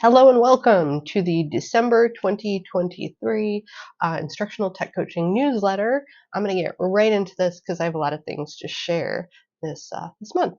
Hello and welcome to the December 2023 Instructional Tech Coaching newsletter. I'm going to get right into this because I have a lot of things to share this month.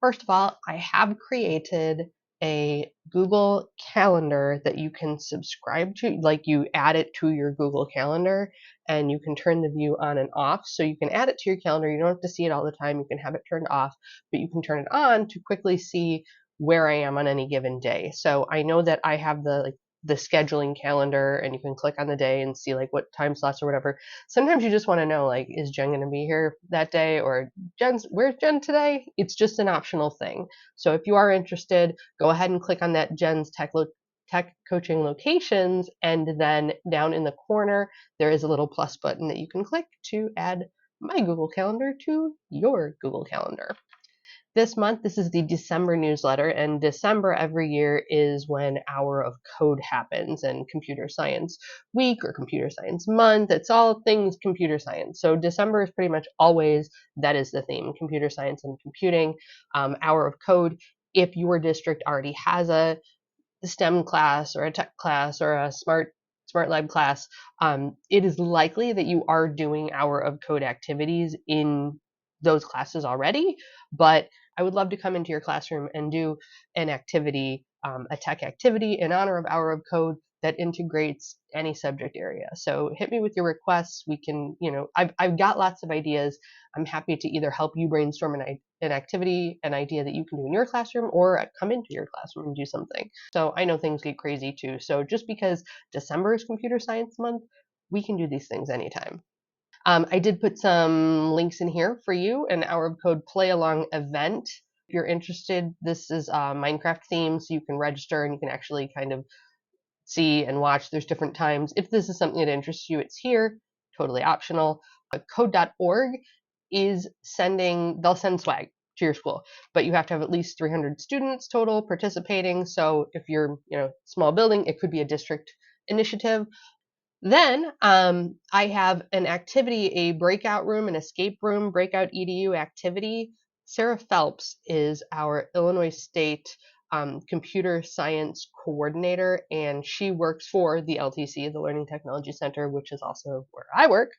First of all, I have created a Google Calendar that you can subscribe to, like you add it to your Google Calendar and you can turn the view on and off. So you can add it to your calendar. You don't have to see it all the time. You can have it turned off, but you can turn it on to quickly see where I am on any given day. So I know that I have the scheduling calendar and you can click on the day and see like what time slots or whatever. Sometimes you just want to know, like, is Jen going to be here that day, or where's Jen today? It's just an optional thing. So if you are interested, go ahead and click on that Jen's Tech Coaching Locations, and then down in the corner, there is a little plus button that you can click to add my Google Calendar to your Google Calendar. This month, this is the December newsletter, and December every year is when Hour of Code happens, and Computer Science Week or Computer Science Month. It's all things computer science. So December is pretty much always, that is the theme, computer science and computing. Hour of Code, if your district already has a STEM class or a tech class or a smart lab class, it is likely that you are doing Hour of Code activities in those classes already, but I would love to come into your classroom and do an activity, a tech activity in honor of Hour of Code that integrates any subject area. So hit me with your requests. We can, I've got lots of ideas. I'm happy to either help you brainstorm an activity, an idea that you can do in your classroom, or come into your classroom and do something. So I know things get crazy too. So just because December is Computer Science Month, we can do these things anytime. I did put some links in here for you, an Hour of Code play along event. If you're interested, this is Minecraft theme, so you can register and you can actually kind of see and watch. There's different times. If this is something that interests you, it's here, totally optional. Code.org is they'll send swag to your school, but you have to have at least 300 students total participating. So if you're, small building, it could be a district initiative. Then I have an activity, a breakout room, an escape room, breakout EDU activity. Sarah Phelps is our Illinois State computer science coordinator, and she works for the LTC, the Learning Technology Center, which is also where I work.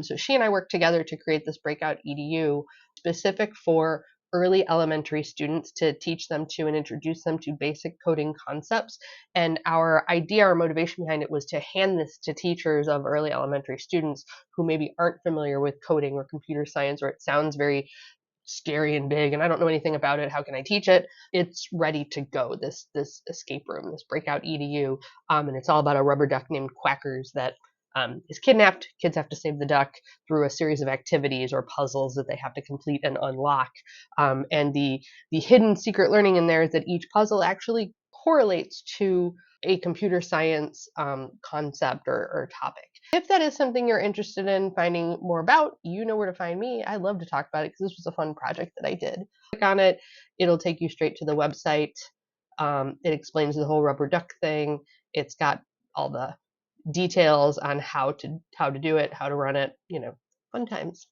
So she and I work together to create this breakout EDU specific for early elementary students, to teach them to and introduce them to basic coding concepts. And our idea, our motivation behind it was to hand this to teachers of early elementary students who maybe aren't familiar with coding or computer science, or it sounds very scary and big and I don't know anything about it. How can I teach it? It's ready to go. This escape room, this breakout EDU, and it's all about a rubber duck named Quackers that is kidnapped. Kids have to save the duck through a series of activities or puzzles that they have to complete and unlock. And the hidden secret learning in there is that each puzzle actually correlates to a computer science concept or topic. If that is something you're interested in finding more about, you know where to find me. I love to talk about it because this was a fun project that I did. Click on it, it'll take you straight to the website. It explains the whole rubber duck thing. It's got all the details on how to do it, how to run it, fun times.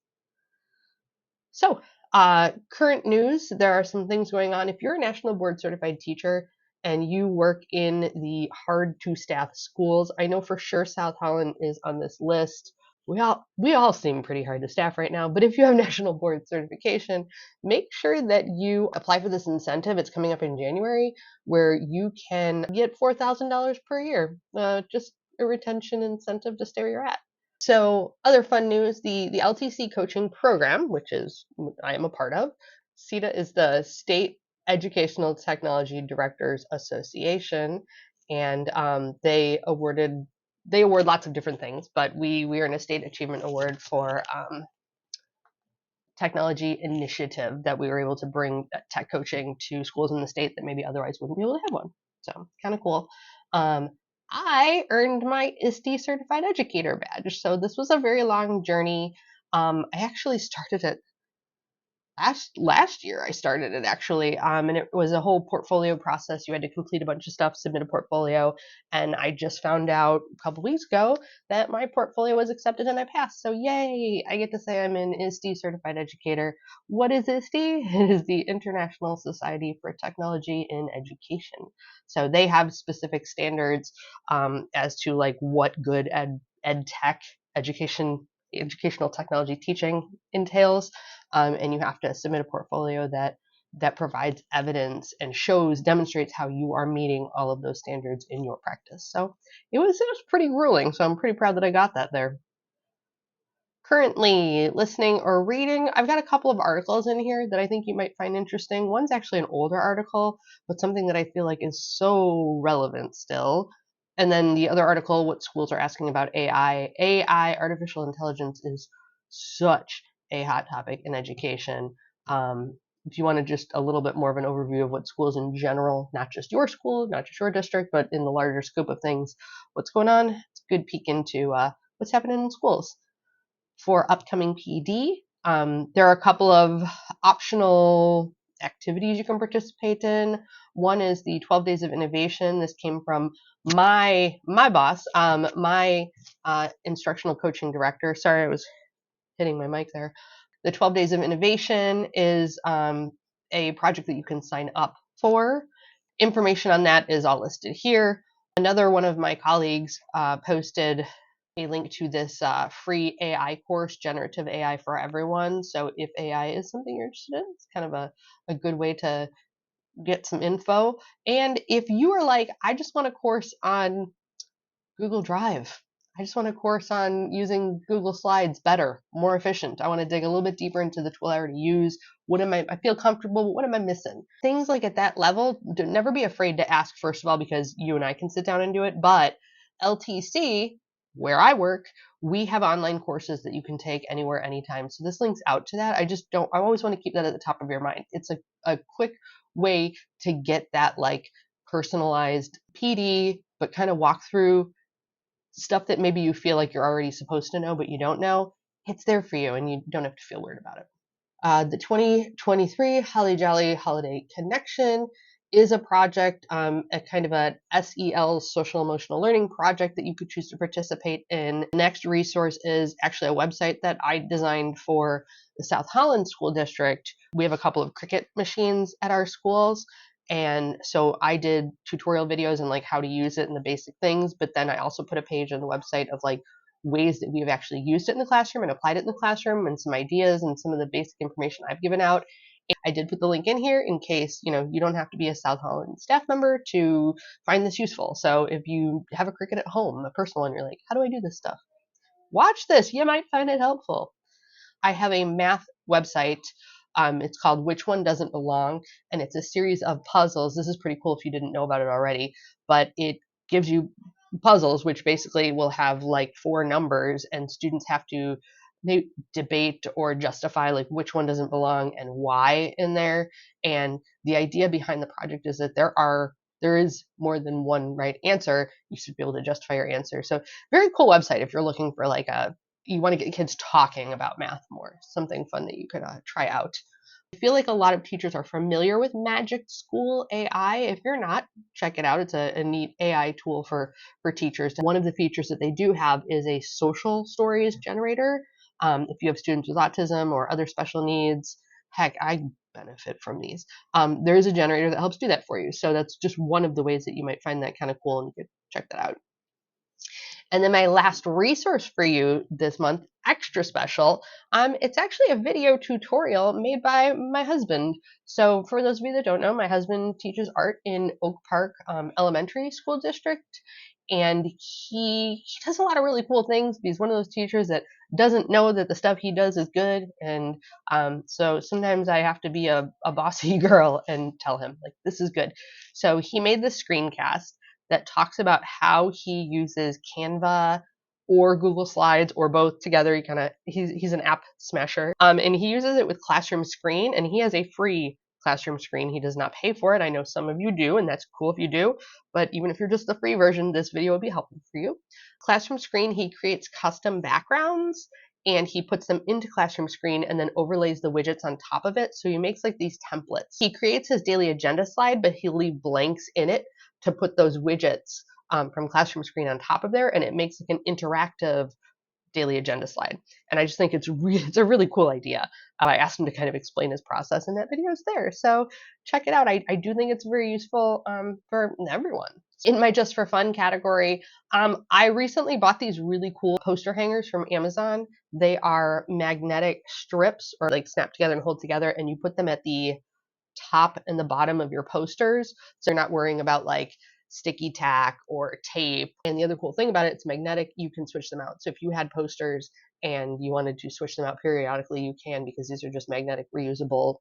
So current news, there are some things going on. If you're a national board certified teacher and you work in the hard to staff schools, I know for sure South Holland is on this list. We all seem pretty hard to staff right now, but if you have national board certification, make sure that you apply for this incentive. It's coming up in January, where you can get $4,000 per year, just a retention incentive to stay where you're at. So other fun news, the LTC coaching program, which is I am a part of. CETA is the State Educational Technology Directors Association, and they award lots of different things, but we are in a state achievement award for technology initiative that we were able to bring tech coaching to schools in the state that maybe otherwise wouldn't be able to have one. So kind of cool. I earned my ISTE Certified Educator badge. So this was a very long journey. I actually started it last year I started it actually, and it was a whole portfolio process. You had to complete a bunch of stuff, submit a portfolio, and I just found out a couple weeks ago that my portfolio was accepted and I passed. So yay! I get to say I'm an ISTE certified educator. What is ISTE? It is the International Society for Technology in Education. So they have specific standards as to like what good ed tech educational technology teaching entails, and you have to submit a portfolio that provides evidence and demonstrates how you are meeting all of those standards in your practice. So it was pretty grueling. So I'm pretty proud that I got that there. Currently listening or reading, I've got a couple of articles in here that I think you might find interesting. One's actually an older article, but something that I feel like is so relevant still. And then the other article, what schools are asking about AI. AI, artificial intelligence, is such a hot topic in education. If you want to just a little bit more of an overview of what schools in general, not just your school, not just your district, but in the larger scope of things, what's going on, it's a good peek into what's happening in schools. For upcoming PD, there are a couple of optional activities you can participate in. One is the 12 Days of Innovation. This came from my boss, my instructional coaching director. Sorry, I was hitting my mic there. The 12 Days of Innovation is a project that you can sign up for. Information on that is all listed here. Another one of my colleagues posted a link to this free AI course, Generative AI for Everyone. So if AI is something you're interested in, it's kind of a good way to get some info. And if you are like, I just want a course on Google Drive, I just want a course on using Google Slides better, more efficient. I want to dig a little bit deeper into the tool I already use. I feel comfortable, but what am I missing? Things like at that level, never be afraid to ask, first of all, because you and I can sit down and do it. But LTC, where I work, we have online courses that you can take anywhere, anytime. So this links out to that. I always want to keep that at the top of your mind. It's a quick way to get that like personalized PD, but kind of walk through stuff that maybe you feel like you're already supposed to know, but you don't know. It's there for you and you don't have to feel weird about it. The 2023 Holly Jolly Holiday Connection is a project, a kind of a SEL, social emotional learning project that you could choose to participate in. The next resource is actually a website that I designed for the South Holland School District. We have a couple of cricket machines at our schools. And so I did tutorial videos and like how to use it and the basic things, but then I also put a page on the website of like ways that we've actually used it in the classroom and applied it in the classroom and some ideas and some of the basic information I've given out. I did put the link in here in case, you don't have to be a South Holland staff member to find this useful. So if you have a cricket at home, a personal one, you're like, how do I do this stuff? Watch this. You might find it helpful. I have a math website. It's called Which One Doesn't Belong, and it's a series of puzzles. This is pretty cool if you didn't know about it already, but it gives you puzzles, which basically will have like 4 numbers, and students have to debate or justify like which one doesn't belong and why in there. And the idea behind the project is that there is more than one right answer. You should be able to justify your answer. So very cool website if you're looking for like you want to get kids talking about math more, something fun that you could try out. I feel like a lot of teachers are familiar with Magic School AI. If you're not, check it out. It's a neat AI tool for teachers. One of the features that they do have is a social stories generator. If you have students with autism or other special needs, heck, I benefit from these. There is a generator that helps do that for you. So that's just one of the ways that you might find that kind of cool, and you could check that out. And then my last resource for you this month, extra special, it's actually a video tutorial made by my husband. So for those of you that don't know, my husband teaches art in Oak Park Elementary School District. And he does a lot of really cool things. He's one of those teachers that doesn't know that the stuff he does is good. And so sometimes I have to be a bossy girl and tell him, like, this is good. So he made this screencast that talks about how he uses Canva or Google Slides or both together. He's an app smasher. And he uses it with Classroom Screen, and he has a free Classroom Screen. He does not pay for it. I know some of you do, and that's cool if you do. But even if you're just the free version, this video will be helpful for you. Classroom Screen, he creates custom backgrounds, and he puts them into Classroom Screen and then overlays the widgets on top of it. So he makes like these templates. He creates his daily agenda slide, but he'll leave blanks in it to put those widgets from Classroom Screen on top of there, and it makes like an interactive daily agenda slide. And I just think it's a really cool idea. I asked him to kind of explain his process, and that video is there. So check it out. I do think it's very useful for everyone. In my just for fun category, I recently bought these really cool poster hangers from Amazon. They are magnetic strips, or like snap together and hold together, and you put them at the top and the bottom of your posters, so you're not worrying about like sticky tack or tape. And the other cool thing about it, it's magnetic. You can switch them out. So if you had posters and you wanted to switch them out periodically, you can, because these are just magnetic reusable,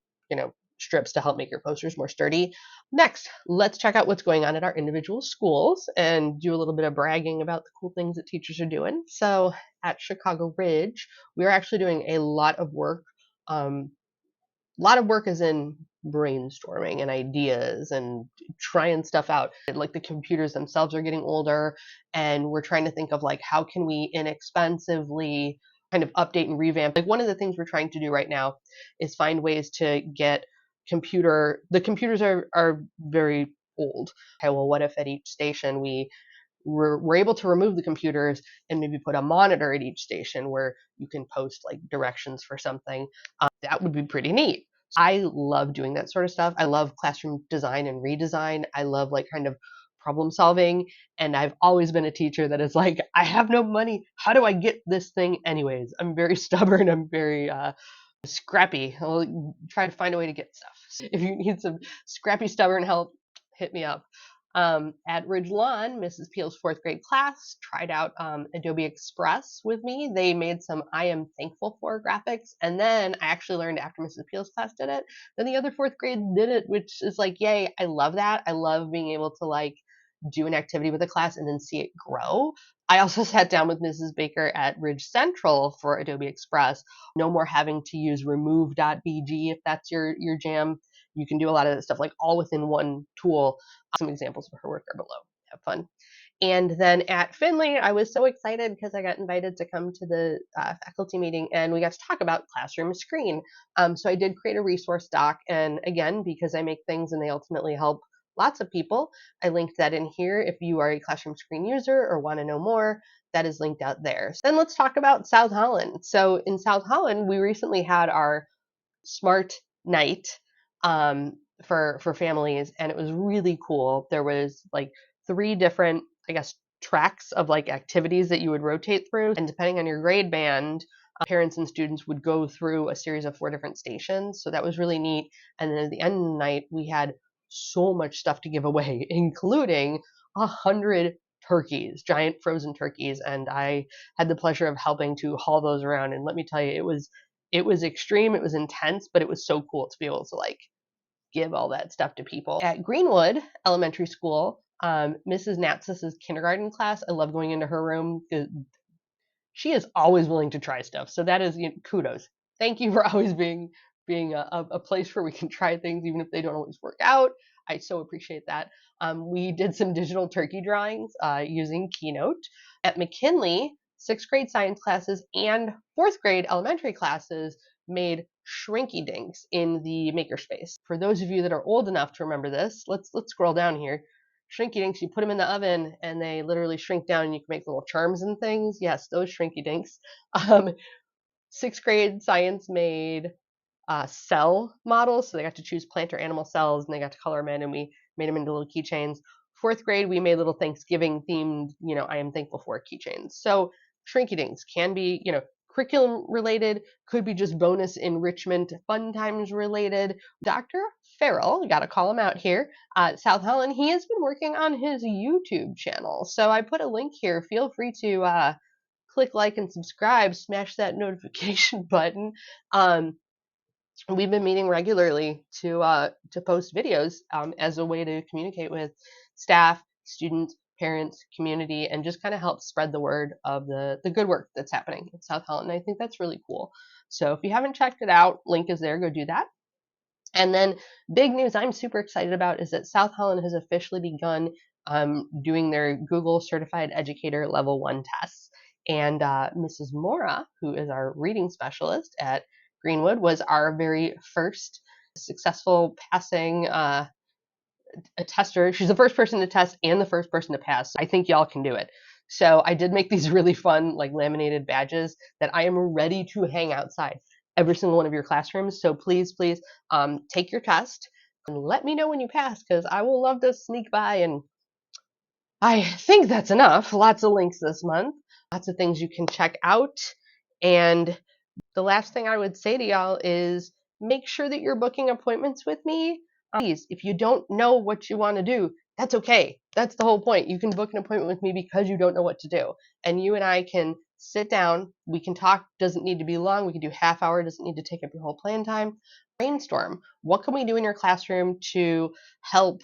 strips to help make your posters more sturdy. Next, let's check out what's going on at our individual schools and do a little bit of bragging about the cool things that teachers are doing. So at Chicago Ridge, we're actually doing a lot of work. As in brainstorming and ideas and trying stuff out. Like the computers themselves are getting older, and we're trying to think of like, how can we inexpensively kind of update and revamp. Like one of the things we're trying to do right now is find ways to get the computers are very old. Okay, well, what if at each station we're able to remove the computers and maybe put a monitor at each station where you can post like directions for something. That would be pretty neat. I love doing that sort of stuff. I love classroom design and redesign. I love like kind of problem solving. And I've always been a teacher that is like, I have no money. How do I get this thing anyways? I'm very stubborn. I'm very scrappy. I'll try to find a way to get stuff. If you need some scrappy, stubborn help, hit me up. At Ridge Lawn, Mrs. Peel's fourth grade class tried out Adobe Express with me. They made some I am thankful for graphics, and then I actually learned after Mrs. Peel's class did it, then the other fourth grade did it, which is like, yay, I love that. I love being able to like do an activity with a class and then see it grow. I also sat down with Mrs. Baker at Ridge Central for Adobe Express. No more having to use remove.bg if that's your jam. You can do a lot of that stuff like all within one tool. Some examples of her work are below. Have fun. And then at Finley, I was so excited because I got invited to come to the faculty meeting, and we got to talk about Classroom Screen. So I did create a resource doc, and again, because I make things and they ultimately help lots of people, I linked that in here. If you are a Classroom Screen user or want to know more, that is linked out there. Then let's talk about South Holland. So in South Holland, we recently had our Smart Night for families, and it was really cool. There was like 3 different, I guess, tracks of like activities that you would rotate through, and depending on your grade band, parents and students would go through a series of 4 different stations. So that was really neat. And then at the end of the night, we had so much stuff to give away, including 100 turkeys, giant frozen turkeys, and I had the pleasure of helping to haul those around. And let me tell you, it was extreme, it was intense, but it was so cool to be able to like give all that stuff to people. At Greenwood Elementary School, Mrs. Natsis's kindergarten class, I love going into her room because she is always willing to try stuff. So that is, kudos. Thank you for always being a place where we can try things, even if they don't always work out. I so appreciate that. We did some digital turkey drawings using Keynote. At McKinley, 6th grade science classes and 4th grade elementary classes made shrinky dinks in the makerspace. For those of you that are old enough to remember this, let's scroll down here. Shrinky dinks, you put them in the oven and they literally shrink down and you can make little charms and things. Yes, those shrinky dinks. 6th grade science made cell models, so they got to choose plant or animal cells and they got to color them in, and we made them into little keychains. 4th grade, we made little Thanksgiving themed, I am thankful for keychains. So shrinky dinks can be, curriculum related, could be just bonus enrichment, fun times related. Dr. Farrell, got to call him out here, South Holland, he has been working on his YouTube channel. So I put a link here. Feel free to click like and subscribe, smash that notification button. We've been meeting regularly to post videos as a way to communicate with staff, students, parents, community, and just kind of help spread the word of the good work that's happening at South Holland. I think that's really cool. So if you haven't checked it out, link is there, go do that. And then big news I'm super excited about is that South Holland has officially begun doing their Google Certified Educator Level 1 tests. And Mrs. Mora, who is our reading specialist at Greenwood, was our very first successful passing a tester. She's the first person to test and the first person to pass. I think y'all can do it. So I did make these really fun, like laminated badges that I am ready to hang outside every single one of your classrooms. So please, please take your test and let me know when you pass, because I will love to sneak by. And I think that's enough. Lots of links this month, lots of things you can check out. And the last thing I would say to y'all is make sure that you're booking appointments with me. Please, if you don't know what you want to do, that's okay. That's the whole point. You can book an appointment with me because you don't know what to do. And you and I can sit down. We can talk. Doesn't need to be long. We can do half hour. Doesn't need to take up your whole plan time. Brainstorm. What can we do in your classroom to help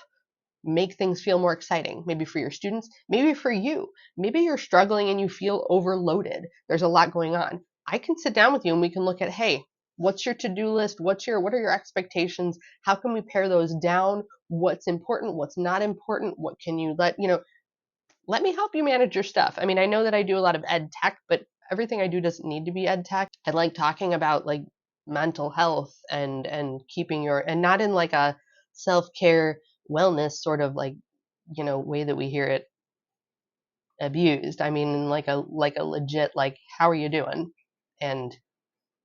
make things feel more exciting? Maybe for your students, maybe for you. Maybe you're struggling and you feel overloaded. There's a lot going on. I can sit down with you and we can look at, hey, what's your to-do list? What are your expectations? How can we pare those down? What's important? What's not important? What can you let me help you manage your stuff. I mean, I know that I do a lot of ed tech, but everything I do doesn't need to be ed tech. I like talking about like mental health and keeping and not in like a self-care wellness sort of like, way that we hear it abused. I mean, in like a legit, like, how are you doing? And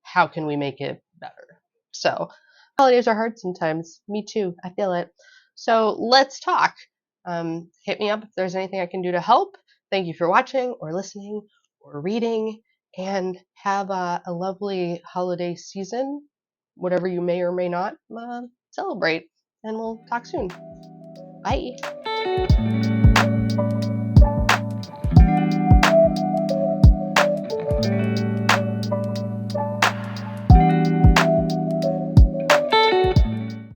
how can we make it better? So holidays are hard sometimes. Me too. I feel it. So let's talk. Hit me up if there's anything I can do to help. Thank you for watching or listening or reading, and have a lovely holiday season, whatever you may or may not celebrate. And we'll talk soon. Bye.